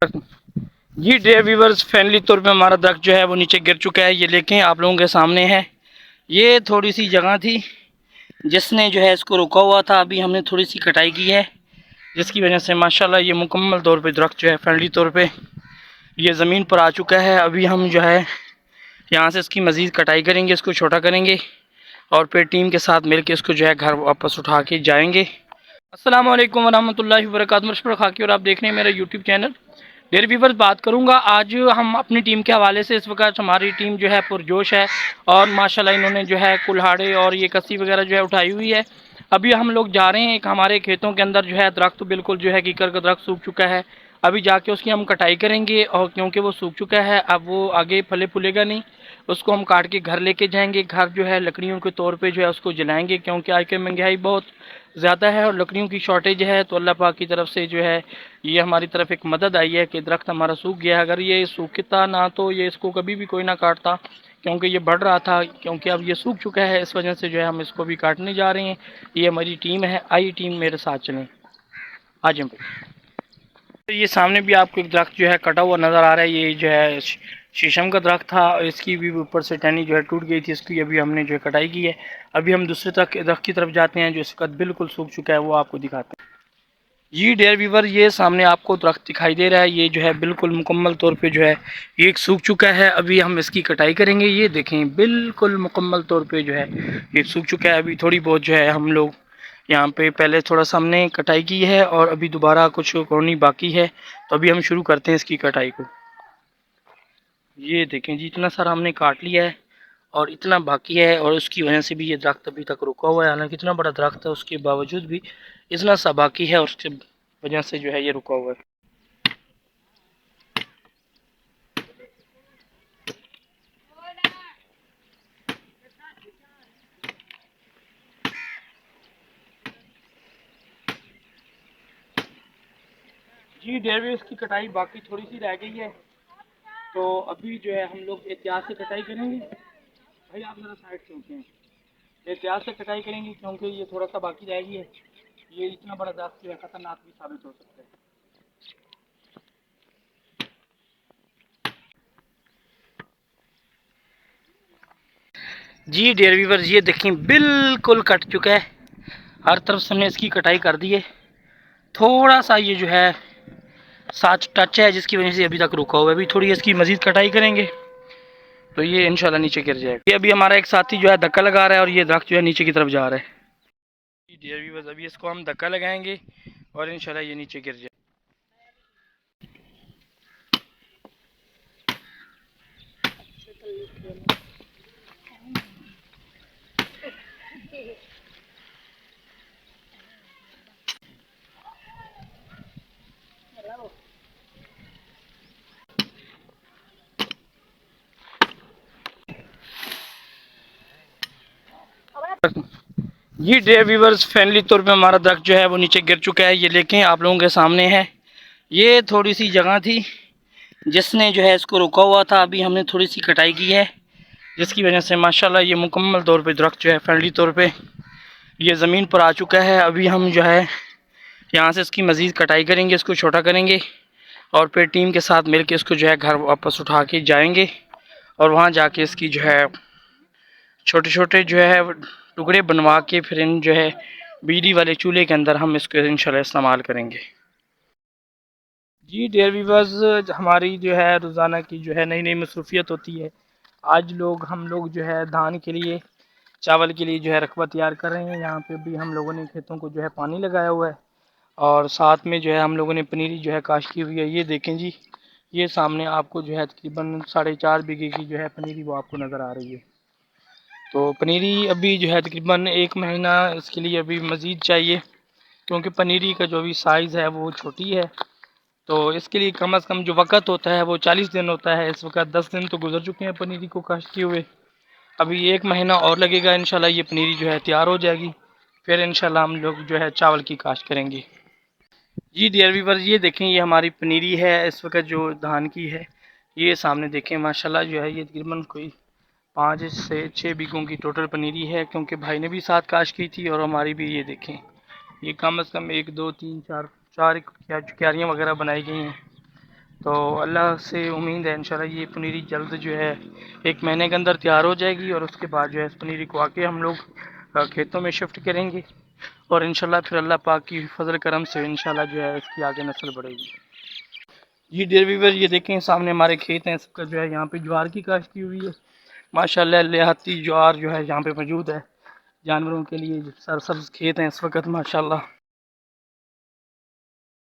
जी dear viewers, family तौर पे हमारा दरख्त जो है वो नीचे गिर चुका है। ये देखें, आप लोगों के सामने है। ये थोड़ी सी जगह थी जिसने जो है इसको रुका हुआ था। अभी हमने थोड़ी सी कटाई की है, जिसकी वजह से माशाल्लाह ये मुकम्मल तौर पे दरख्त जो है फैमिली तौर पे ये ज़मीन पर आ चुका है। अभी हम जो है यहाँ से इसकी मज़ीद कटाई करेंगे, इसको छोटा करेंगे और फिर टीम के साथ मिल के इसको जो है घर वापस उठा के जाएंगे। अस्सलाम वालेकुम वरहमतुल्लाहि वबरकातुहू। मुशफ़र खाकी और आप देख रहे हैं मेरा यूट्यूब चैनल। डेयर व्यूवर्स, बात करूंगा आज हम अपनी टीम के हवाले से। इस वक्त हमारी टीम जो है पुरजोश है और माशाल्लाह इन्होंने जो है कुल्हाड़े और ये कस्सी वगैरह जो है उठाई हुई है। अभी हम लोग जा रहे हैं एक हमारे खेतों के अंदर जो है दरख्त तो बिल्कुल जो है कीकर का दरख्त सूख चुका है। अभी जाके उसकी हम कटाई करेंगे और क्योंकि वो सूख चुका है अब वो आगे फले फूलेगा नहीं। उसको हम काट के घर लेके जाएंगे। घर जो है लकड़ियों के तौर पे जो है उसको जलाएंगे, क्योंकि आज की महंगाई बहुत ज़्यादा है और लकड़ियों की शॉर्टेज है। तो अल्लाह पाक की तरफ से जो है ये हमारी तरफ एक मदद आई है कि दरख्त हमारा सूख गया है। अगर ये सूखता ना तो ये इसको कभी भी कोई ना काटता, क्योंकि ये बढ़ रहा था। क्योंकि अब ये सूख चुका है, इस वजह से जो है हम इसको भी काटने जा रहे हैं। ये हमारी टीम है। आई टीम मेरे साथ चलें, आ जाए भाई। तो ये सामने भी आपको एक दरख्त जो है कटा हुआ नज़र आ रहा है। ये जो है शीशम का दरख्त था और इसकी भी ऊपर से टहनी जो है टूट गई थी। इसकी अभी हमने जो है कटाई की है। अभी हम दूसरे दरख्त की तरफ जाते हैं जो इस वक्त बिल्कुल सूख चुका है, वो आपको दिखाते हैं। जी डेयर वीवर, ये सामने आपको दरख्त दिखाई दे रहा है। ये जो है बिल्कुल मुकम्मल तौर पे जो है ये सूख चुका है। अभी हम इसकी कटाई करेंगे। ये देखें, बिल्कुल मुकम्मल तौर पे जो है ये सूख चुका है। अभी थोड़ी बहुत जो है हम लोग यहाँ पे पहले थोड़ा सा हमने कटाई की है और अभी दोबारा कुछ करनी बाकी है। तो अभी हम शुरू करते हैं इसकी कटाई को। ये देखें जी, इतना सारा हमने काट लिया है और इतना बाकी है और उसकी वजह से भी ये दरख्त अभी तक रुका हुआ है। हालांकि इतना बड़ा दरख्त है उसके बावजूद भी इतना सा बाकी है और उसकी वजह से जो है ये रुका हुआ है। जी डेयर, इसकी कटाई बाकी थोड़ी सी रह गई है। तो अभी जो है हम लोग एहतियात से कटाई करेंगे। भाई आप ज़रा साइड से होते हैं। एहतियात से कटाई करेंगे क्योंकि ये थोड़ा सा बाकी रह गई है। ये इतना बड़ा दरख्त जो है ख़तरनाक भी साबित हो सकता है। जी डेयर व्यूअर्स, ये देखें बिल्कुल कट चुका है। हर तरफ से हमने इसकी कटाई कर दी है। थोड़ा सा ये जो है साथ टच है जिसकी वजह से अभी तक रुका हुआ है। अभी थोड़ी इसकी मज़ीद कटाई करेंगे तो ये इंशाल्लाह नीचे गिर जाएगा। ये अभी हमारा एक साथी जो है धक्का लगा रहा है और ये दरख्त जो है नीचे की तरफ जा रहा है। डियर व्यूअर्स, अभी इसको हम धक्का लगाएंगे और इंशाल्लाह ये नीचे गिर जाए। जी डियर व्यूअर्स, फैमिली तौर पे हमारा दरख्त जो है वो नीचे गिर चुका है। ये देखें, आप लोगों के सामने है। ये थोड़ी सी जगह थी जिसने जो है इसको रुका हुआ था। अभी हमने थोड़ी सी कटाई की है, जिसकी वजह से माशाल्लाह ये मुकम्मल तौर पे दरख्त जो है फैमिली तौर पे ये ज़मीन पर आ चुका है। अभी हम जो है यहाँ से इसकी मज़ीद कटाई करेंगे, इसको छोटा करेंगे और फिर टीम के साथ मिल के इसको जो है घर वापस उठा के जाएंगे और वहाँ जाके इसकी जो है छोटे छोटे जो है टुकड़े बनवा के फिर इन जो है बिजली वाले चूल्हे के अंदर हम इसको इंशाल्लाह इस्तेमाल करेंगे। जी डियर व्यूअर्स, हमारी जो है रोज़ाना की जो है नई नई मसरूफियत होती है। आज हम लोग जो है धान के लिए, चावल के लिए जो है रकबा तैयार कर रहे हैं। यहाँ पे भी हम लोगों ने खेतों को जो है पानी लगाया हुआ है और साथ में जो है हम लोगों ने पनीरी जो है काश्त की हुई है। ये देखें जी, ये सामने आपको जो है तकरीबन 4.5 बीघे की जो है पनीरी वो आपको नज़र आ रही है। तो पनीरी अभी जो है तकरीबन 1 महीना इसके लिए अभी मज़ीद चाहिए, क्योंकि पनीरी का जो भी साइज़ है वो छोटी है। तो इसके लिए कम से कम जो वक़्त होता है वो 40 दिन होता है। इस वक्त 10 दिन तो गुजर चुके हैं पनीरी को काश्त किए हुए। अभी 1 महीना और लगेगा, इंशाल्लाह ये पनीरी जो है तैयार हो जाएगी। फिर इंशाल्लाह हम लोग जो है चावल की काश्त करेंगे। जी डियर व्यूअर्स, ये देखें, ये हमारी पनीरी है इस वक्त जो धान की है। ये सामने देखें, माशाल्लाह जो है ये तकरीबन कोई 5 से 6 बीघों की टोटल पनीरी है, क्योंकि भाई ने भी साथ काश्त की थी और हमारी भी। ये देखें, ये कम से कम 1 2 3 4 क्यारियाँ वगैरह बनाई गई हैं। तो अल्लाह से उम्मीद है इंशाल्लाह ये पनीरी जल्द जो है 1 महीने के अंदर तैयार हो जाएगी और उसके बाद जो है इस पनीरी को आके हम लोग खेतों में शिफ्ट करेंगे और इंशाल्लाह फिर अल्लाह पाक की फजल करम से इंशाल्लाह जो है इसकी आगे नस्ल बढ़ेगी। जी डियर व्यूअर, ये देखें सामने हमारे खेत हैं, इसका जो है यहाँ पे ज्वार की काश्त की हुई है माशाल्लाह। देहाती ज्वार जो है यहाँ पे मौजूद है, जानवरों के लिए सरसब्ज खेत हैं इस वक्त माशाल्लाह।